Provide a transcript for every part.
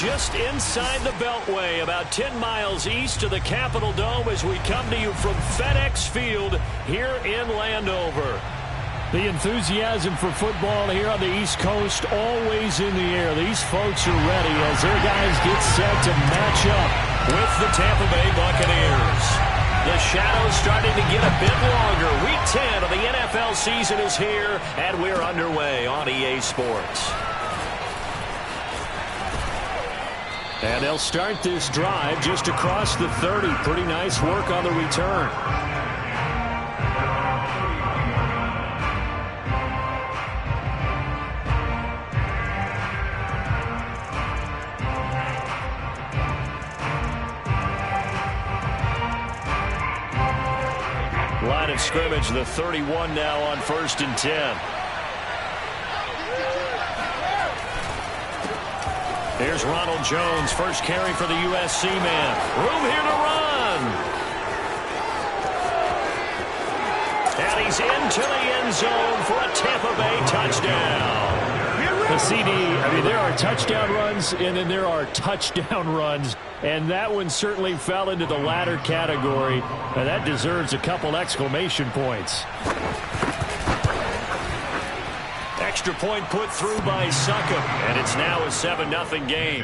just inside the Beltway, about 10 miles east of the Capitol Dome as we come to you from FedEx Field here in Landover. The enthusiasm for football here on the East Coast always in the air. These folks are ready as their guys get set to match up with the Tampa Bay Buccaneers. The shadow's starting to get a bit longer. Week 10 of the NFL season is here, and we're underway on EA Sports. And they'll start this drive just across the 30. Pretty nice work on the return. Line of scrimmage, the 31 now on 1st and 10. Here's Ronald Jones, first carry for the USC man. Room here to run. And he's into the end zone for a Tampa Bay touchdown. The CD, I mean, there are touchdown runs, and then there are touchdown runs. And that one certainly fell into the latter category. And that deserves a couple exclamation points. Extra point put through by Succop, and it's now a 7-0 game.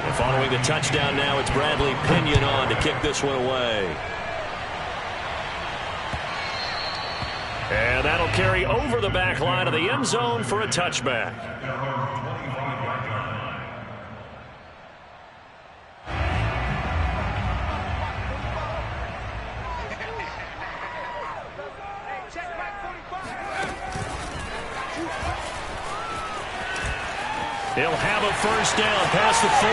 And following the touchdown now, it's Bradley Pinion on to kick this one away. And that'll carry over the back line of the end zone for a touchback. He'll have a first down past the 40.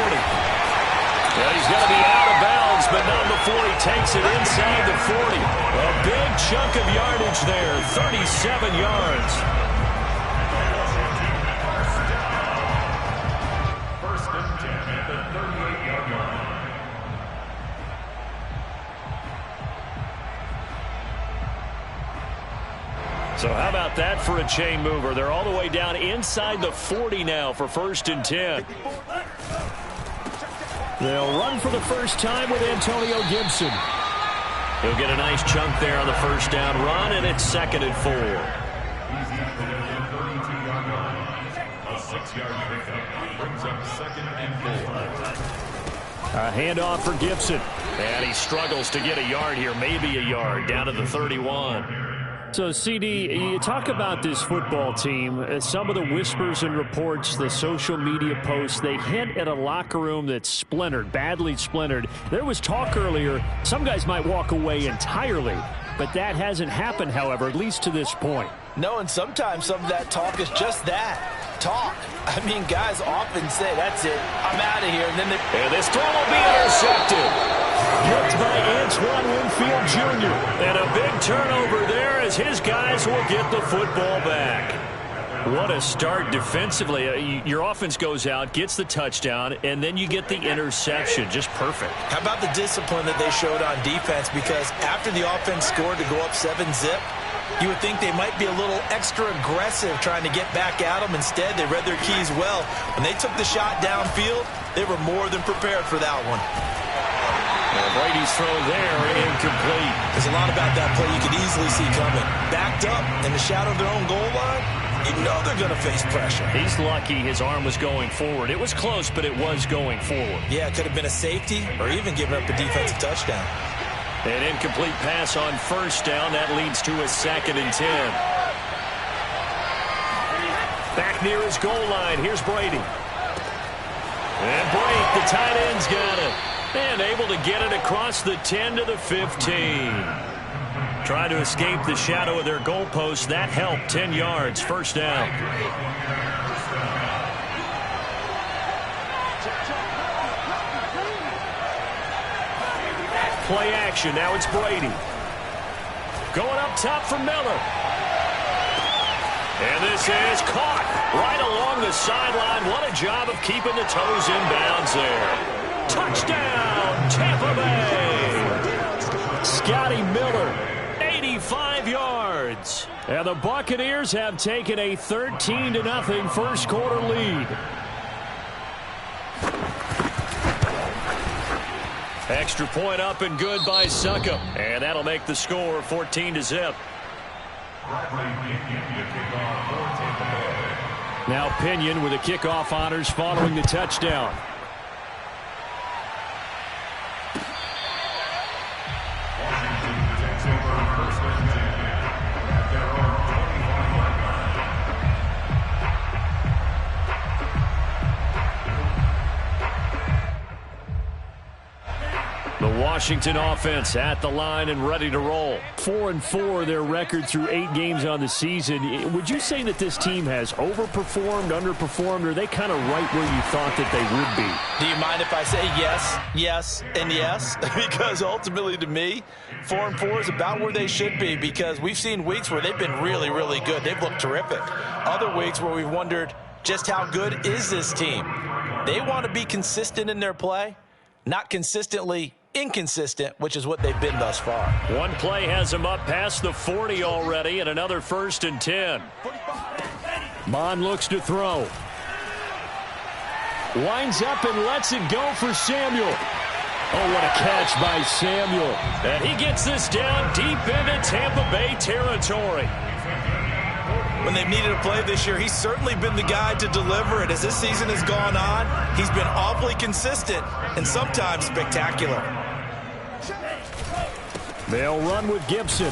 Well, he's going to be out of bounds, but not before he takes it inside the 40. A big chunk of yardage there, 37 yards. First and 10 at the 38-yard line. So how about that for a chain mover? They're all the way down inside the 40 now for 1st and 10. They'll run for the first time with Antonio Gibson. He'll get a nice chunk there on the first down run, and it's 2nd and 4. A 6-yard pickup brings up 2nd and 4. A handoff for Gibson. And he struggles to get a yard here, maybe a yard, down to the 31. So, CD, you talk about this football team, some of the whispers and reports, the social media posts, they hint at a locker room that's splintered, badly splintered. There was talk earlier, some guys might walk away entirely, but that hasn't happened, however, at least to this point. No, and sometimes some of that talk is just that, talk. I mean, guys often say, that's it, I'm out of here. And this throw will be intercepted. Picked by Antoine Winfield Jr. And a big turnover there as his guys will get the football back. What a start defensively. Your offense goes out, gets the touchdown, and then you get the interception. Just perfect. How about the discipline that they showed on defense? Because after the offense scored to go up 7-zip, you would think they might be a little extra aggressive trying to get back at them. Instead, they read their keys well. When they took the shot downfield, they were more than prepared for that one. Brady's throw there, incomplete. There's a lot about that play you could easily see coming. Backed up in the shadow of their own goal line, you know they're going to face pressure. He's lucky his arm was going forward. It was close, but it was going forward. Yeah, it could have been a safety or even given up a defensive touchdown. An incomplete pass on first down. That leads to a 2nd and 10. Back near his goal line. Here's Brady. And Brake, the tight end's got it. And able to get it across the 10 to the 15. Trying to escape the shadow of their goalpost. That helped. 10 yards. First down. Play action. Now it's Brady. Going up top for Miller. And this is caught right along the sideline. What a job of keeping the toes in bounds there. Touchdown, Tampa Bay. Scotty Miller, 85 yards. yards. And the Buccaneers have taken a 13-0 first quarter lead. Extra point up and good by Succop. And that'll make the score 14-0. Now Pinion with the kickoff honors following the touchdown. The Washington offense at the line and ready to roll. 4-4 their record through 8 games on the season. Would you say that this team has overperformed, underperformed, or are they kind of right where you thought that they would be? Do you mind if I say yes, yes, and yes? Because ultimately to me, 4-4 is about where they should be, because we've seen weeks where they've been really, really good. They've looked terrific. Other weeks where we've wondered just how good is this team. They want to be consistent in their play, not consistently inconsistent, which is what they've been thus far. One play has them up past the 40 already, and another 1st and 10. Mon looks to throw. Winds up and lets it go for Samuel. Oh, what a catch by Samuel. And he gets this down deep into Tampa Bay territory. When they've needed a play this year, he's certainly been the guy to deliver it. As this season has gone on, he's been awfully consistent and sometimes spectacular. They'll run with Gibson.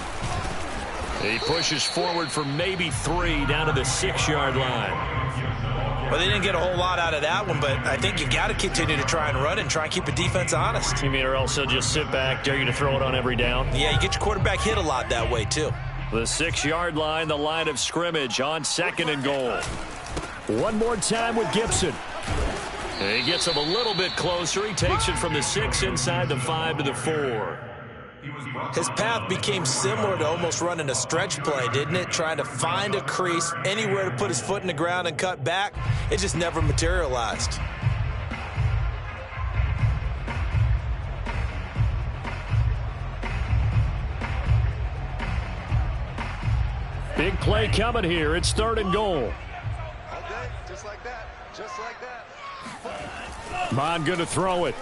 He pushes forward for maybe 3 down to the 6-yard line. Well, they didn't get a whole lot out of that one, but I think you got to continue to try and run and try and keep the defense honest. You mean, or else they'll just sit back, dare you to throw it on every down? Yeah, you get your quarterback hit a lot that way, too. The 6-yard line, the line of scrimmage on 2nd and goal. One more time with Gibson. He gets him a little bit closer. He takes it from the 6 inside the 5 to the 4. His path became similar to almost running a stretch play, didn't it? Trying to find a crease, anywhere to put his foot in the ground and cut back. It just never materialized. Big play coming here. It's 3rd and goal. Okay, just like that. Just like that. Mon going to throw it.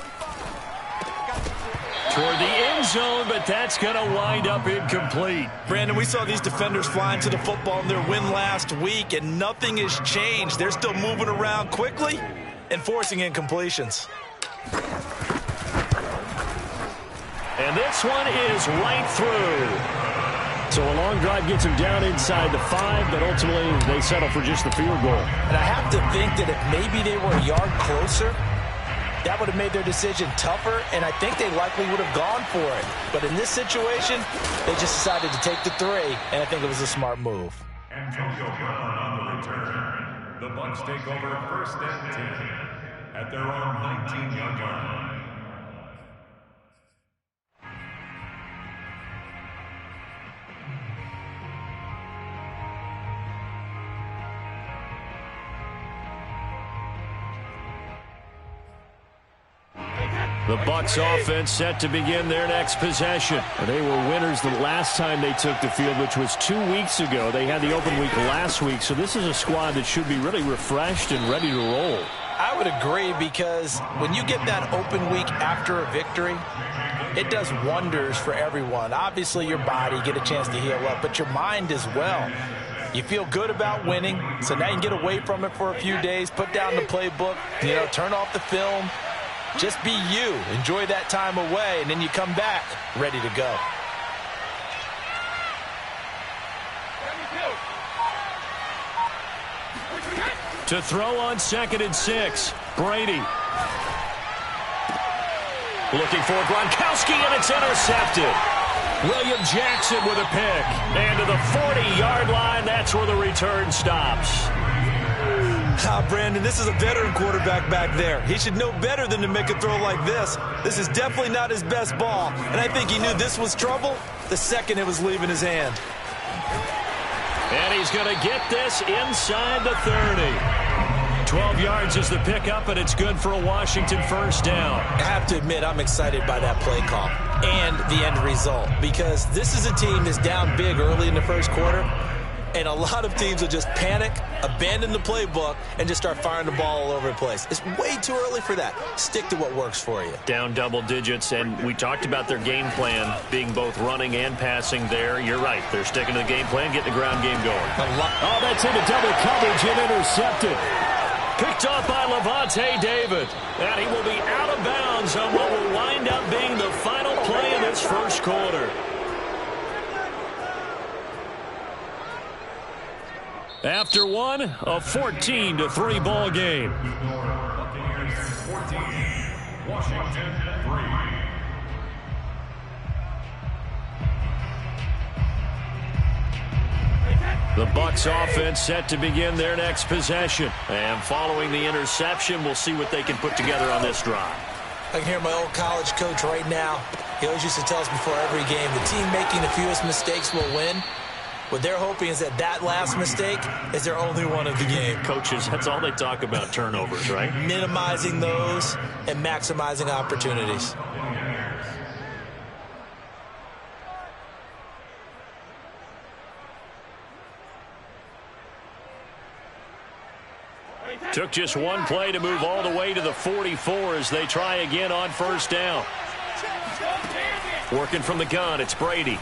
Toward the end zone, but that's going to wind up incomplete. Brandon, we saw these defenders flying to the football in their win last week, and nothing has changed. They're still moving around quickly and forcing incompletions. And this one is right through. So a long drive gets him down inside the 5, but ultimately they settle for just the field goal. And I have to think that if maybe they were a yard closer, that would have made their decision tougher, and I think they likely would have gone for it. But in this situation, they just decided to take the 3, and I think it was a smart move. Antonio Brown on the return. The Bucs take over 1st and 10 at their own 19-yard line. The Bucs offense set to begin their next possession. They were winners the last time they took the field, which was 2 weeks ago. They had the open week last week, so this is a squad that should be really refreshed and ready to roll. I would agree, because when you get that open week after a victory, it does wonders for everyone. Obviously, your body, get a chance to heal up, but your mind as well. You feel good about winning, so now you can get away from it for a few days, put down the playbook, turn off the film. Just be you. Enjoy that time away, and then you come back ready to go. To throw on 2nd and 6, Brady. Looking for Gronkowski, and it's intercepted. William Jackson with a pick. And to the 40-yard line, that's where the return stops. Brandon, this is a veteran quarterback back there. He should know better than to make a throw like this. This is definitely not his best ball, and I think he knew this was trouble the second it was leaving his hand. And he's going to get this inside the 30. 12 yards is the pickup, and it's good for a Washington first down. I have to admit, I'm excited by that play call and the end result, because this is a team that's down big early in the first quarter, and a lot of teams will just panic, abandon the playbook, and just start firing the ball all over the place. It's way too early for that. Stick to what works for you. Down double digits, and we talked about their game plan being both running and passing there. You're right. They're sticking to the game plan, getting the ground game going. Oh, that's into double coverage and intercepted. Picked off by Levante David. And he will be out of bounds on what will wind up being the final play of this first quarter. After one, a 14-3 ball game. Buccaneers 14, Washington 3. The Bucs offense set to begin their next possession. And following the interception, we'll see what they can put together on this drive. I can hear my old college coach right now. He always used to tell us before every game, the team making the fewest mistakes will win. What they're hoping is that last mistake is their only one of the game. Coaches, that's all they talk about, turnovers, right? Minimizing those and maximizing opportunities. Took just one play to move all the way to the 44 as they try again on first down. Working from the gun, it's Brady.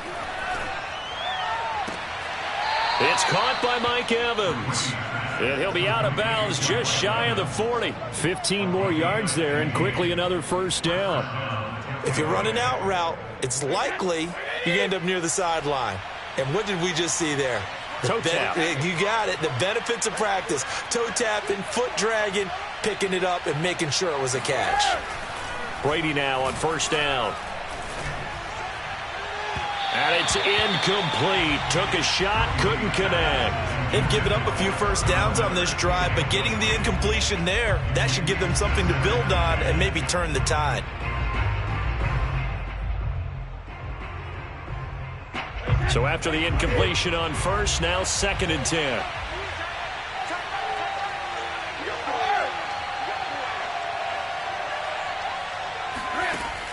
It's caught by Mike Evans. And he'll be out of bounds just shy of the 40. 15 more yards there and quickly another first down. If you're running out route, it's likely you end up near the sideline. And what did we just see there? Toe tap. You got it. The benefits of practice. Toe tapping, foot dragging, picking it up, and making sure it was a catch. Brady now on first down. And it's incomplete. Took a shot, couldn't connect. They've given up a few first downs on this drive, but getting the incompletion there, that should give them something to build on and maybe turn the tide. So after the incompletion on first, now 2nd and 10.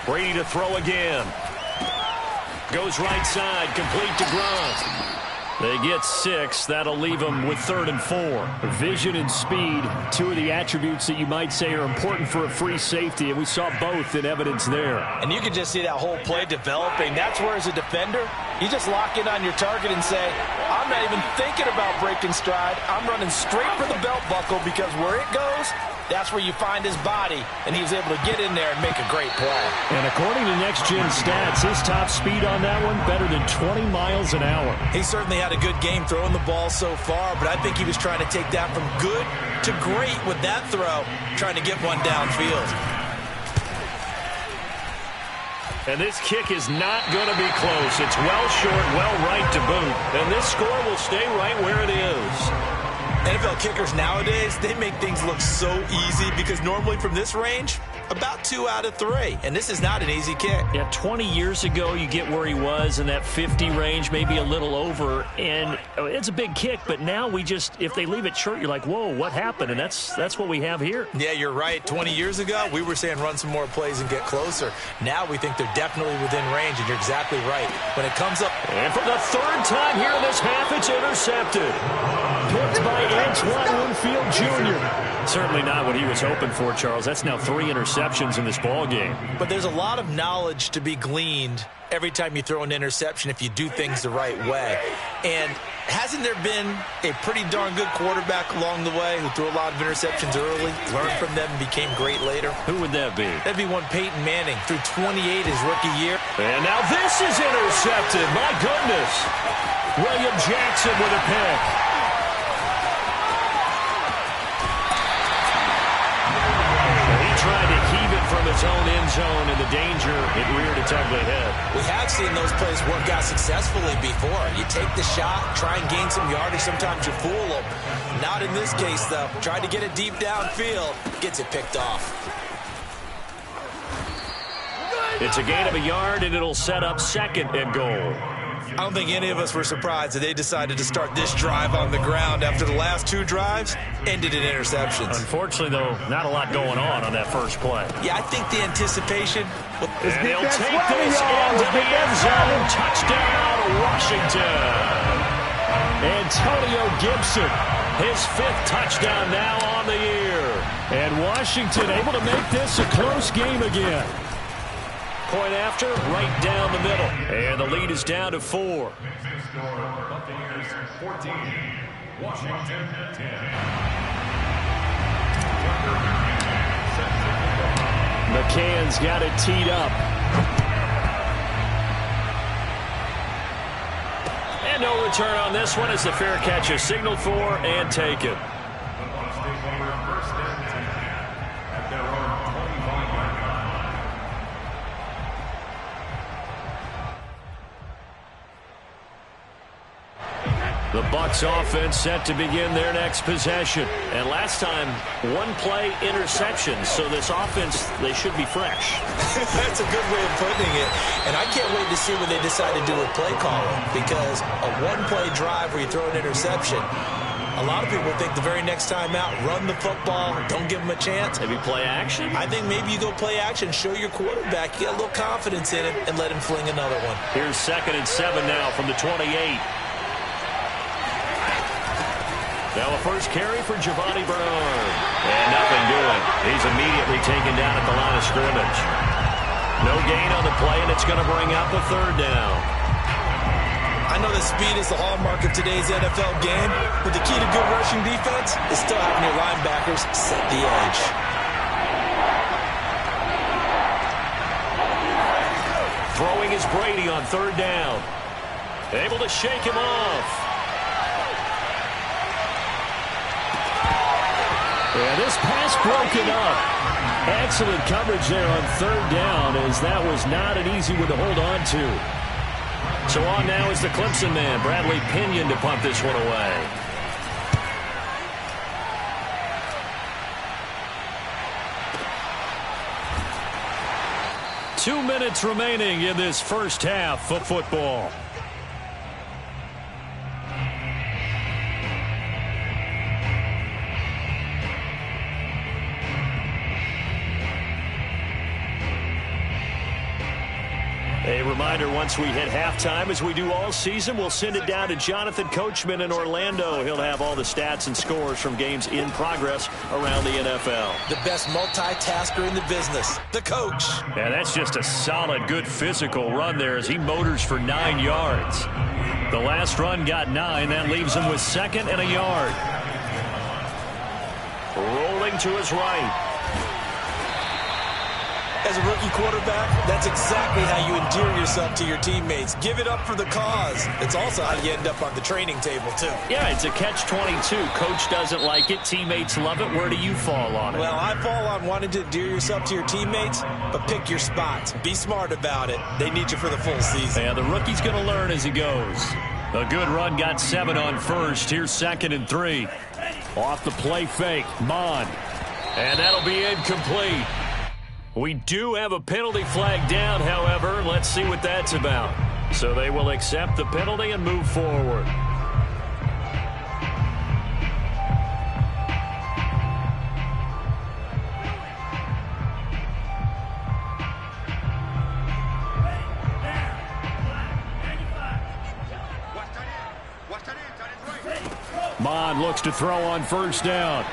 Brady to throw again. Goes right side, complete to Gronk. They get 6. That'll leave them with 3rd and 4. Vision and speed, two of the attributes that you might say are important for a free safety, and we saw both in evidence there. And you can just see that whole play developing. That's where, as a defender, you just lock in on your target and say, I'm not even thinking about breaking stride. I'm running straight for the belt buckle, because where it goes, that's where you find his body, and he was able to get in there and make a great play. And according to Next Gen Stats, his top speed on that one, better than 20 miles an hour. He certainly had a good game throwing the ball so far, but I think he was trying to take that from good to great with that throw, trying to get one downfield. And this kick is not going to be close. It's well short, well right to boot. And this score will stay right where it is. NFL kickers nowadays, they make things look so easy, because normally from this range, about 2 out of 3. And this is not an easy kick. Yeah, 20 years ago, you get where he was in that 50 range, maybe a little over. And it's a big kick, but now we just, if they leave it short, you're like, whoa, what happened? And that's what we have here. Yeah, you're right. 20 years ago, we were saying run some more plays and get closer. Now we think they're definitely within range, and you're exactly right. When it comes up. And for the 3rd time here in this half, it's intercepted. Picked by Antoine Winfield Jr. Certainly not what he was hoping for, Charles. That's now 3 interceptions in this ball game. But there's a lot of knowledge to be gleaned every time you throw an interception if you do things the right way. And hasn't there been a pretty darn good quarterback along the way who threw a lot of interceptions early, learned from them, and became great later? Who would that be? That'd be one Peyton Manning, threw 28 his rookie year. And now this is intercepted. My goodness. William Jackson with a pick. Tried to heave it from his own end zone, and the danger, it reared its ugly head. We have seen those plays work out successfully before. You take the shot, try and gain some yardage. Sometimes you fool them. Not in this case, though. Tried to get it deep downfield. Gets it picked off. It's a gain of a yard, and it'll set up 2nd and goal. I don't think any of us were surprised that they decided to start this drive on the ground after the last 2 drives ended in interceptions. Unfortunately, though, not a lot going on that first play. Yeah, I think the anticipation. And they'll take this into the end zone. Touchdown, Washington. Antonio Gibson, his 5th touchdown now on the year. And Washington able to make this a close game again. Point after, right down the middle. And the lead is down to 4. Buccaneers 14, Washington 10. McCann's got it teed up. And no return on this one as the fair catch is signaled for and taken. The Bucs take over first and 10 at their own 25-yard line. The Bucs offense set to begin their next possession. And last time, 1-play interception. So this offense, they should be fresh. That's a good way of putting it. And I can't wait to see what they decide to do with play calling. Because a 1-play drive where you throw an interception, a lot of people think the very next time out, run the football, don't give them a chance. Maybe play action? I think maybe you go play action, show your quarterback, you get a little confidence in him, and let him fling another one. Here's 2nd and 7 now from the 28. Now a first carry for Giovanni Bernard. And nothing doing. He's immediately taken down at the line of scrimmage. No gain on the play, and it's going to bring up a 3rd down. I know that speed is the hallmark of today's NFL game, but the key to good rushing defense is still having your linebackers set the edge. Throwing is Brady on 3rd down. Able to shake him off. And this pass broken up. Excellent coverage there on 3rd down, as that was not an easy one to hold on to. So on now is the Clemson man, Bradley Pinion, to punt this one away. Two minutes remaining in this first half of football. A reminder, once we hit halftime, as we do all season, we'll send it down to Jonathan Coachman in Orlando. He'll have all the stats and scores from games in progress around the NFL. The best multitasker in the business, the coach. And that's just a solid, good physical run there as he motors for 9 yards. The last run got 9. That leaves him with 2nd and a yard. Rolling to his right. As a rookie quarterback, that's exactly how you endear yourself to your teammates. Give it up for the cause. It's also how you end up on the training table, too. Yeah, it's a catch-22. Coach doesn't like it. Teammates love it. Where do you fall on it? Well, I fall on wanting to endear yourself to your teammates, but pick your spots. Be smart about it. They need you for the full season. Yeah, the rookie's going to learn as he goes. A good run got 7 on 1st. Here's 2nd and 3. Off the play fake, Mon. And that'll be incomplete. We do have a penalty flag down, however. Let's see what that's about. So they will accept the penalty and move forward. Mon looks to throw on 1st down.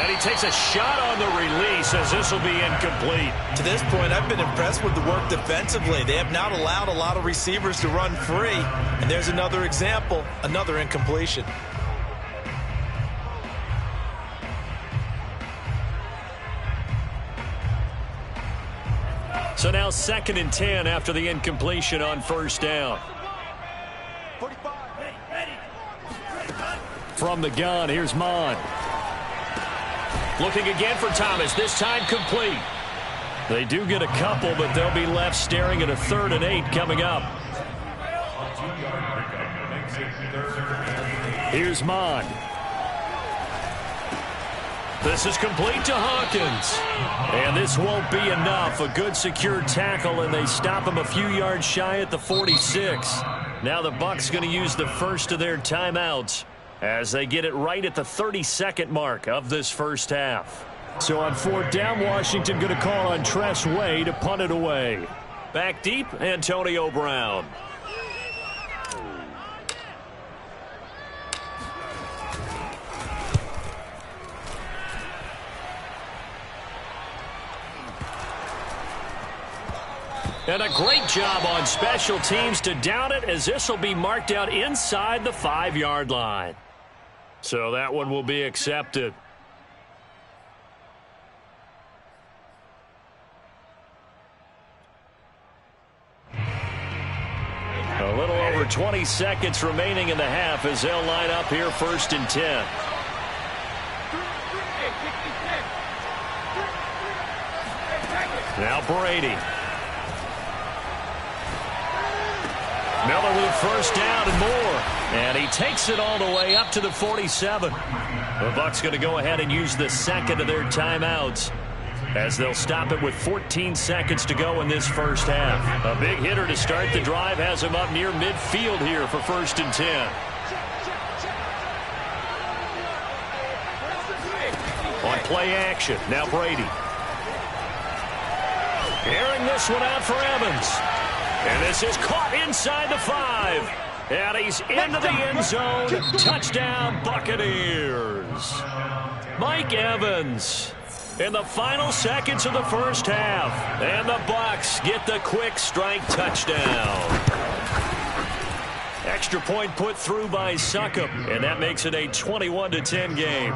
And he takes a shot on the release as this will be incomplete. To this point, I've been impressed with the work defensively. They have not allowed a lot of receivers to run free. And there's another example, another incompletion. So now 2nd and 10 after the incompletion on 1st down. From the gun, here's Mon. Looking again for Thomas, this time complete. They do get a couple, but they'll be left staring at a 3rd and 8 coming up. Here's Mon. This is complete to Hawkins. And this won't be enough. A good secure tackle, and they stop him a few yards shy at the 46. Now the Bucs going to use the first of their timeouts as they get it right at the 32nd mark of this first half. So on fourth down, Washington going to call on Tress Way to punt it away. Back deep, Antonio Brown. And a great job on special teams to down it, as this will be marked out inside the 5-yard line. So that one will be accepted. A little over 20 seconds remaining in the half as they'll line up here 1st and 10. Now Brady. Miller with first down and more. And he takes it all the way up to the 47. The Bucs going to go ahead and use the second of their timeouts as they'll stop it with 14 seconds to go in this first half. A big hitter to start the drive has him up near midfield here for 1st and 10. On play action, now Brady. Airing this one out for Evans. And this is caught inside the 5. And he's into the end zone. Touchdown, Buccaneers. Mike Evans in the final seconds of the first half. And the Bucs get the quick strike touchdown. Extra point put through by Succop. And that makes it a 21-10 game.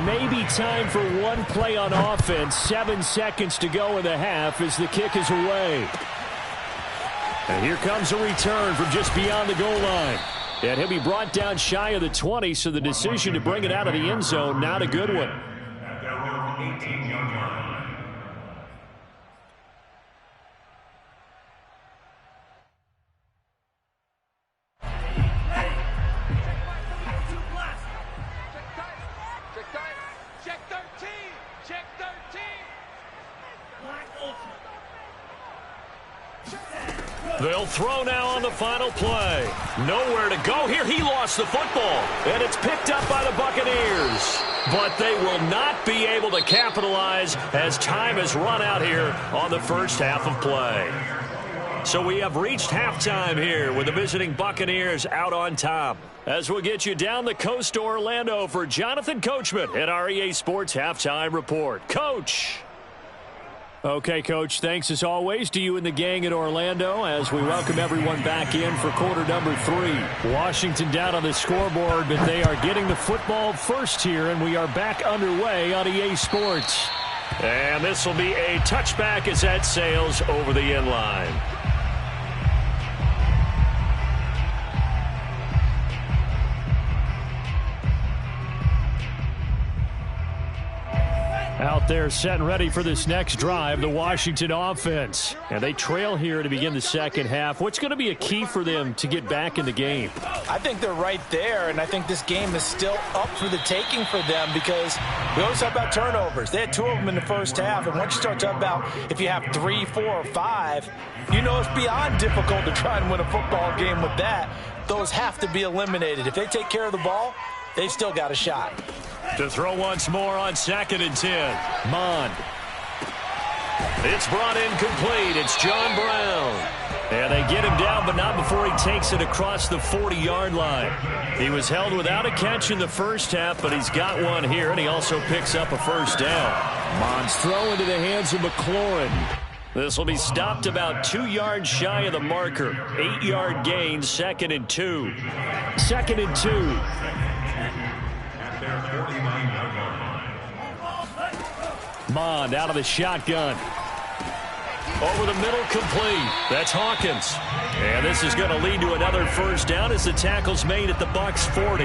Maybe time for one play on offense. 7 seconds to go in the half as the kick is away. And here comes a return from just beyond the goal line. And he'll be brought down shy of the 20, so the decision to bring it out of the end zone, not a good one. At their own 18-yard line. They'll throw now on the final play. Nowhere to go here. He lost the football. And it's picked up by the Buccaneers. But they will not be able to capitalize as time has run out here on the first half of play. So we have reached halftime here with the visiting Buccaneers out on top. As we'll get you down the coast to Orlando for Jonathan Coachman at our EA Sports Halftime Report. Coach. Okay, Coach, thanks as always to you and the gang at Orlando as we welcome everyone back in for quarter number 3. Washington down on the scoreboard, but they are getting the football first here, and we are back underway on EA Sports. And this will be a touchback as that sails over the end line. Out there set and ready for this next drive, the Washington offense. And they trail here to begin the second half. What's going to be a key for them to get back in the game? I think they're right there, and I think this game is still up for the taking for them because we always talk about turnovers. They had 2 of them in the first half, and once you start talking about if you have 3, 4, or 5, you know it's beyond difficult to try and win a football game with that. Those have to be eliminated. If they take care of the ball, they've still got a shot. To throw once more on 2nd and 10. Mond. It's brought in complete. It's John Brown. And they get him down, but not before he takes it across the 40-yard line. He was held without a catch in the first half, but he's got one here, and he also picks up a first down. Mond's throw into the hands of McLaurin. This will be stopped about 2 yards shy of the marker. 8-yard gain, 2nd and 2. 2nd and 2. Mond out of the shotgun. Over the middle, complete. That's Hawkins. And this is going to lead to another first down as the tackle's made at the Bucs 40.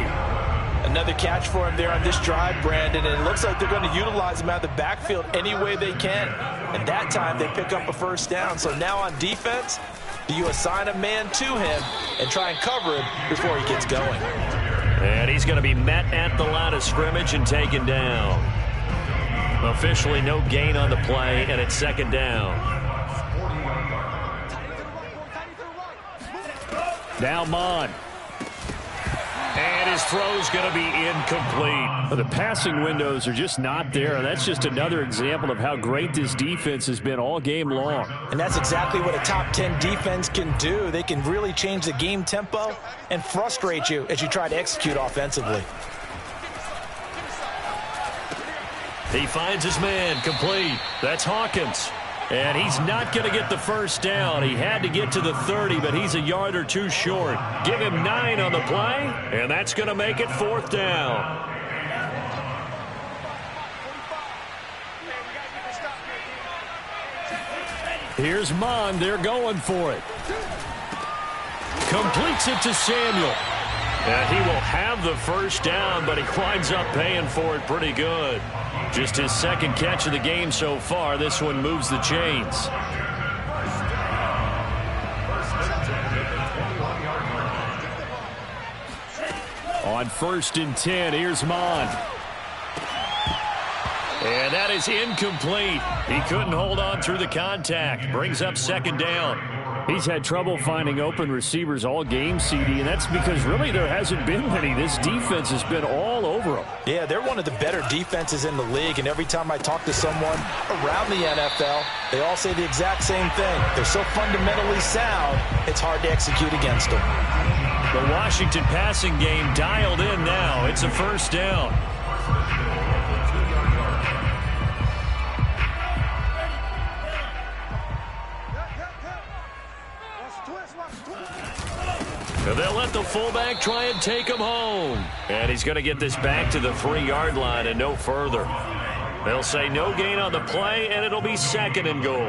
Another catch for him there on this drive, Brandon, and it looks like they're going to utilize him out of the backfield any way they can. And that time they pick up a first down. So now on defense, Do you assign a man to him and try and cover him before he gets going? And he's going to be met at the line of scrimmage and taken down. Officially no gain on the play, and it's second down. Now Mon. And his throw's going to be incomplete. The passing windows are just not there. That's just another example of how great this defense has been all game long. And that's exactly what a top 10 defense can do. They can really change the game tempo and frustrate you as you try to execute offensively. He finds his man, complete. That's Hawkins. And he's not going to get the first down. He had to get to the 30, but he's a yard or two short. Give him 9 on the play, and that's going to make it 4th down. Here's Mon. They're going for it. Completes it to Samuel. And he will have the first down, but he winds up paying for it pretty good. Just his second catch of the game so far. This one moves the chains. On 1st and 10, here's Mon. And that is incomplete. He couldn't hold on through the contact. Brings up second down. He's had trouble finding open receivers all game, CD, and that's because really there hasn't been many. This defense has been all over them. Yeah, they're one of the better defenses in the league, and every time I talk to someone around the NFL, they all say the exact same thing. They're so fundamentally sound, it's hard to execute against them. The Washington passing game dialed in now. It's a first down. They'll let the fullback try and take him home. And he's going to get this back to the 3-yard line and no further. They'll say no gain on the play, and it'll be 2nd and goal.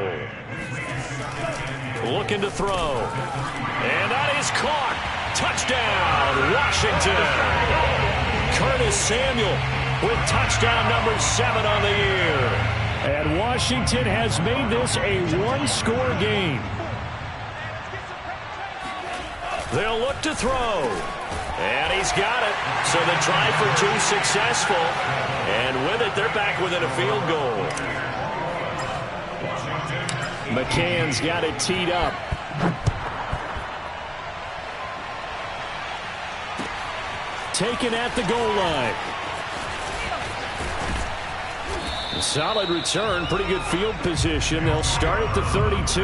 Looking to throw. And that is caught. Touchdown, Washington. Curtis Samuel with touchdown number 7 on the year. And Washington has made this a 1-score game. They'll look to throw. And he's got it. So the try for 2 successful. And with it, they're back within a field goal. McCann's got it teed up. Taken at the goal line. A solid return. Pretty good field position. They'll start at the 32.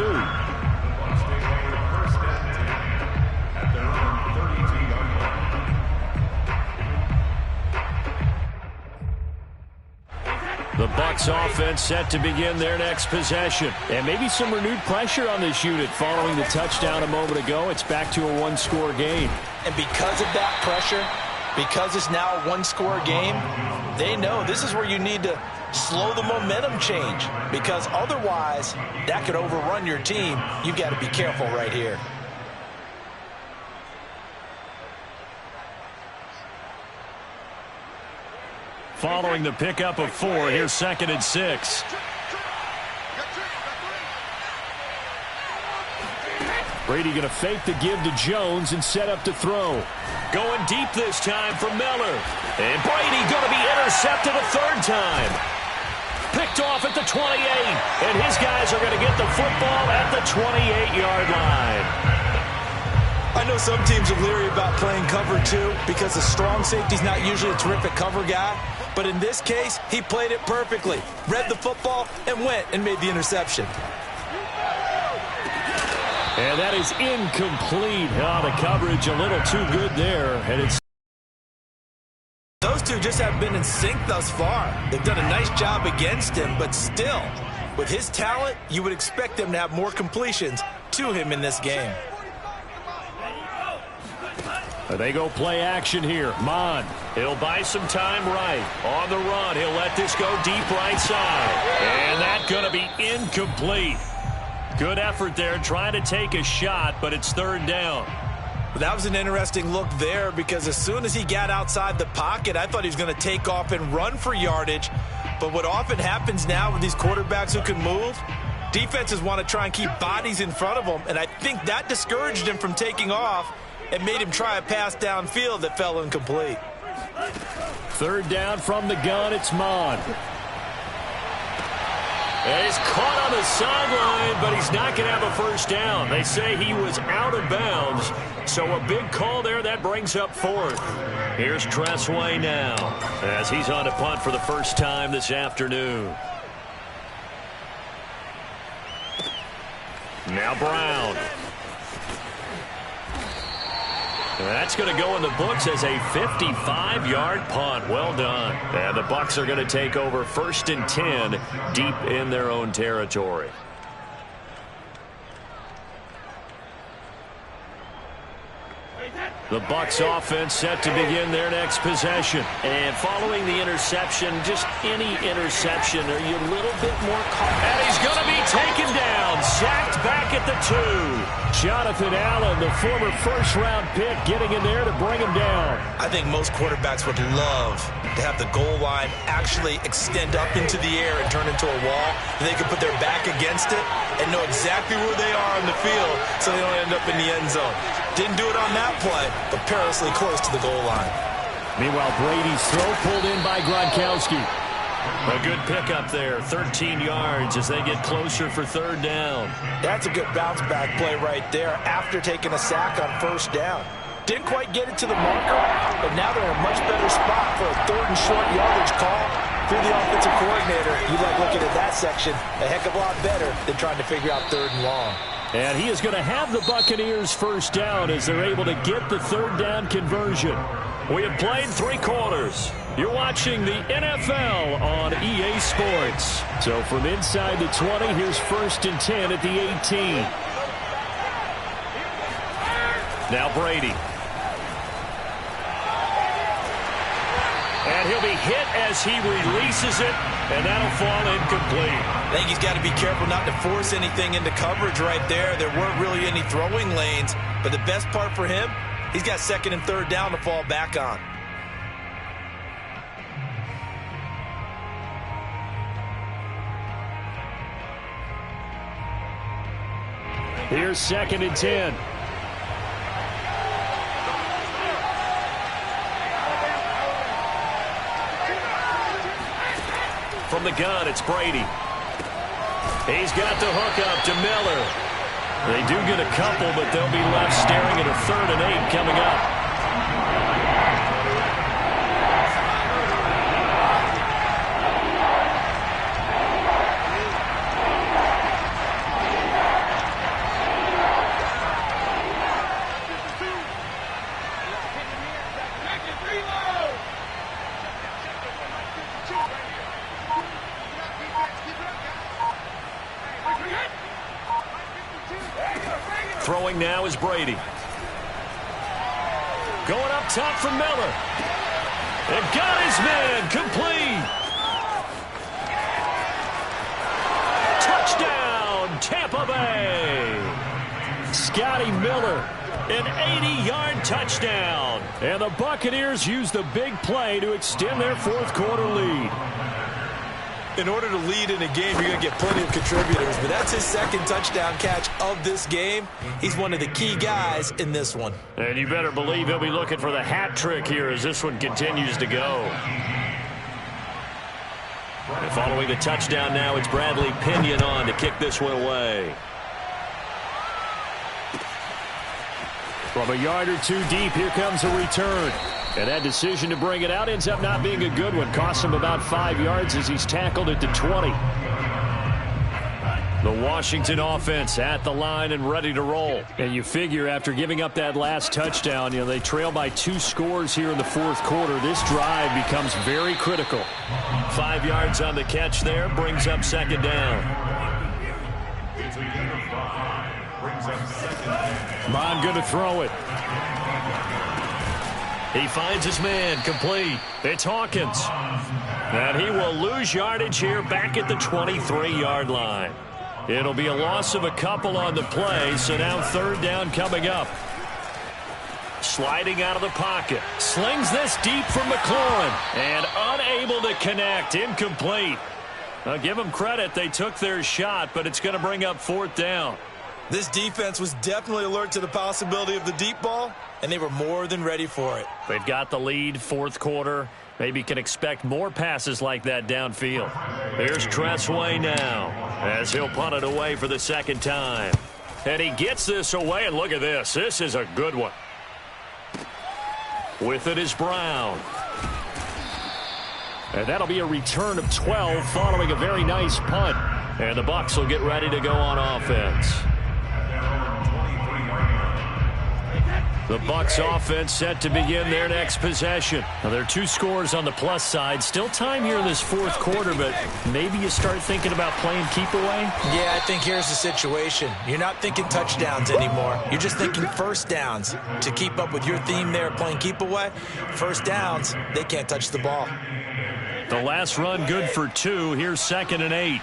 The Bucs offense set to begin their next possession. And maybe some renewed pressure on this unit following the touchdown a moment ago. It's back to a 1-score game. And because of that pressure, because it's now a 1-score game, they know this is where you need to slow the momentum change, because otherwise that could overrun your team. You've got to be careful right here. Following the pickup of 4, here's 2nd and 6. Brady going to fake the give to Jones and set up to throw. Going deep this time for Miller. And Brady going to be intercepted a 3rd time. Picked off at the 28. And his guys are going to get the football at the 28-yard line. I know some teams are leery about playing cover 2 because the strong safety's not usually a terrific cover guy. But in this case, he played it perfectly. Read the football and went and made the interception. And that is incomplete. The coverage a little too good there. And it's those two just haven't been in sync thus far. They've done a nice job against him, but still, with his talent, you would expect them to have more completions to him in this game. They go play action here. Mon. He'll buy some time right. On the run, he'll let this go deep right side. And that's going to be incomplete. Good effort there, trying to take a shot, but it's 3rd down. That was an interesting look there, because as soon as he got outside the pocket, I thought he was going to take off and run for yardage. But what often happens now with these quarterbacks who can move, Defenses want to try and keep bodies in front of them, and I think that discouraged him from taking off and made him try a pass downfield that fell incomplete. Third down from the gun, it's Mon. He's caught on the sideline, but he's not going to have a first down. They say he was out of bounds, so a big call there. That brings up fourth. Here's Tressway now as he's on to punt for the first time this afternoon. Now Brown. That's going to go in the books as a 55-yard punt. Well done. And the Bucs are going to take over 1st and 10 deep in their own territory. The Bucs offense set to begin their next possession. And following the interception, just any interception, are you a little bit more cautious? And he's going to be taken down, sacked back at the 2. Jonathan Allen, the former first-round pick, getting in there to bring him down. I think most quarterbacks would love to have the goal line actually extend up into the air and turn into a wall, and they can put their back against it and know exactly where they are on the field so they don't end up in the end zone. Didn't do it on that play, but perilously close to the goal line. Meanwhile, Brady's throw pulled in by Gronkowski. A good pickup there, 13 yards as they get closer for third down. That's a good bounce-back play right there after taking a sack on first down. Didn't quite get it to the marker, but now they're in a much better spot for a third and short yardage call through the offensive coordinator. You like looking at that section a heck of a lot better than trying to figure out third and long. And he is going to have the Buccaneers first down as they're able to get the third down conversion. We have played 3 quarters. You're watching the NFL on EA Sports. So from inside the 20, here's 1st and 10 at the 18. Now Brady. And he'll be hit as he releases it, and that'll fall incomplete. I think he's got to be careful not to force anything into coverage right there. There weren't really any throwing lanes, but the best part for him, he's got 2nd and 3rd down to fall back on. Here's 2nd and 10. From the gun, it's Brady. He's got the hook up to Miller. They do get a couple, but they'll be left staring at a 3rd and 8 coming up. Throwing now is Brady. Going up top from Miller. And got his man complete. Touchdown, Tampa Bay. Scotty Miller, an 80-yard touchdown. And the Buccaneers use the big play to extend their 4th quarter lead. In order to lead in a game, you're going to get plenty of contributors, but that's his 2nd touchdown catch of this game. He's one of the key guys in this one. And you better believe he'll be looking for the hat trick here as this one continues to go. And following the touchdown now, it's Bradley Pinion on to kick this one away. From a yard or 2 deep, here comes a return. And that decision to bring it out ends up not being a good one. Costs him about 5 yards as he's tackled at the 20. The Washington offense at the line and ready to roll. And you figure after giving up that last touchdown, they trail by 2 scores here in the 4th quarter. This drive becomes very critical. 5 yards on the catch there, brings up 2nd down. It's a gain of 5. Brings up 2nd down. Mon going to throw it. He finds his man complete. It's Hawkins. And he will lose yardage here back at the 23-yard line. It'll be a loss of a couple on the play, so now 3rd down coming up. Sliding out of the pocket. Slings this deep for McLaurin. And unable to connect. Incomplete. I'll give them credit. They took their shot, but it's going to bring up 4th down. This defense was definitely alert to the possibility of the deep ball, and they were more than ready for it. They've got the lead, 4th quarter. Maybe can expect more passes like that downfield. Here's Tressway now as he'll punt it away for the 2nd time. And he gets this away, and look at this. This is a good one. With it is Brown. And that'll be a return of 12 following a very nice punt. And the Bucs will get ready to go on offense. The Bucs offense set to begin their next possession. Now, there are 2 scores on the plus side. Still time here in this 4th quarter, but maybe you start thinking about playing keep away? Yeah, I think here's the situation. You're not thinking touchdowns anymore. You're just thinking first downs. To keep up with your theme there, playing keep away, first downs, they can't touch the ball. The last run good for 2. Here's 2nd and 8.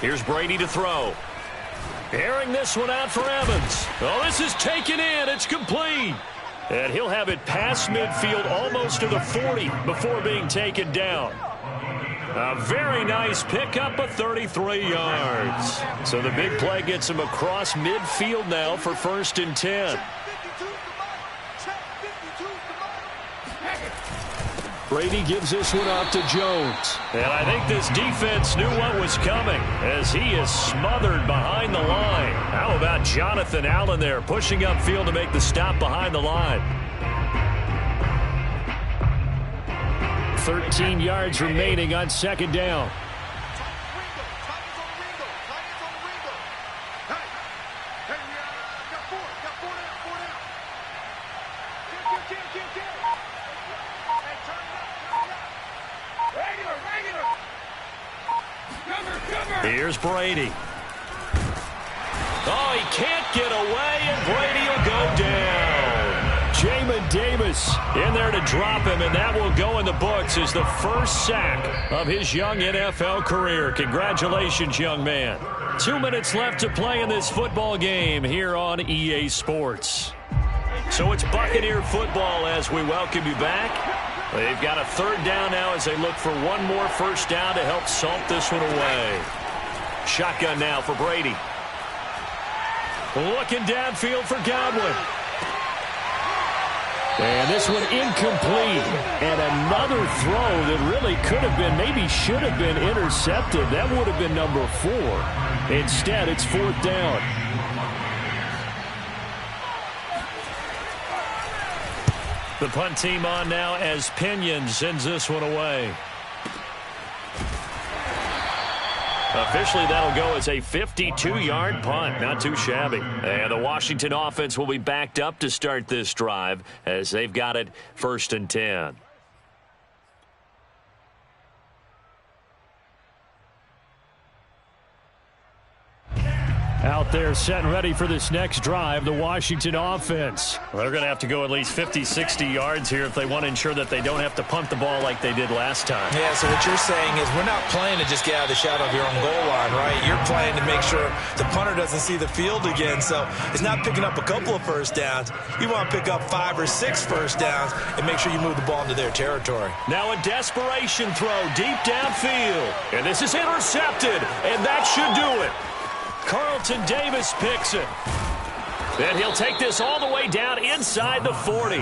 Here's Brady to throw. Airing this one out for Evans. Oh, this is taken in. It's complete. And he'll have it past midfield almost to the 40 before being taken down. A very nice pickup of 33 yards. So the big play gets him across midfield now for 1st and 10. Brady gives this one off to Jones. And I think this defense knew what was coming as he is smothered behind the line. How about Jonathan Allen there pushing upfield to make the stop behind the line? 13 yards remaining on 2nd down. Here's Brady. Oh, he can't get away, and Brady will go down. Jamin Davis in there to drop him, and that will go in the books as the first sack of his young NFL career. Congratulations, young man. 2 minutes left to play in this football game here on EA Sports. So it's Buccaneer football as we welcome you back. They've got a 3rd down now as they look for one more first down to help salt this one away. Shotgun now for Brady. Looking downfield for Godwin. And this one incomplete. And another throw that really could have been, maybe should have been intercepted. That would have been number 4. Instead, it's 4th down. The punt team on now as Pinion sends this one away. Officially, that'll go as a 52-yard punt. Not too shabby. And the Washington offense will be backed up to start this drive as they've got it 1st and 10. Out there set and ready for this next drive, the Washington offense. Well, they're going to have to go at least 50, 60 yards here if they want to ensure that they don't have to punt the ball like they did last time. Yeah, so what you're saying is we're not playing to just get out of the shadow of your own goal line, right? You're playing to make sure the punter doesn't see the field again. So it's not picking up a couple of first downs. You want to pick up 5 or 6 first downs and make sure you move the ball into their territory. Now a desperation throw deep downfield. And this is intercepted, and that should do it. Carlton Davis picks it. And he'll take this all the way down inside the 40.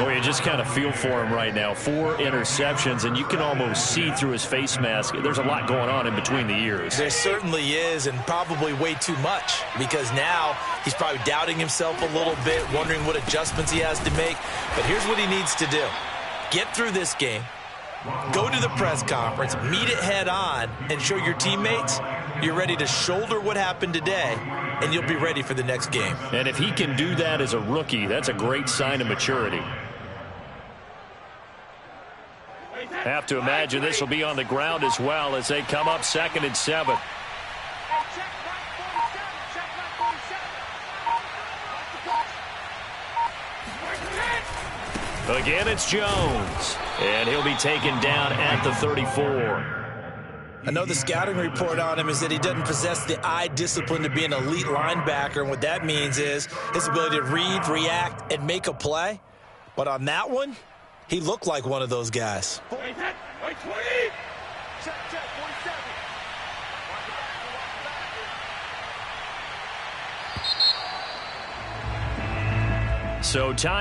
Boy, you just kind of feel for him right now. 4 interceptions, and you can almost see through his face mask. There's a lot going on in between the ears. There certainly is, and probably way too much, because now he's probably doubting himself a little bit, wondering what adjustments he has to make. But here's what he needs to do. Get through this game. Go to the press conference, meet it head on, and show your teammates you're ready to shoulder what happened today, and you'll be ready for the next game. And if he can do that as a rookie, that's a great sign of maturity. Have to imagine this will be on the ground as well as they come up 2nd and 7. Again, it's Jones. And he'll be taken down at the 34. I know the scouting report on him is that he doesn't possess the eye discipline to be an elite linebacker, and what that means is his ability to read, react, and make a play. But on that one, he looked like one of those guys. So time.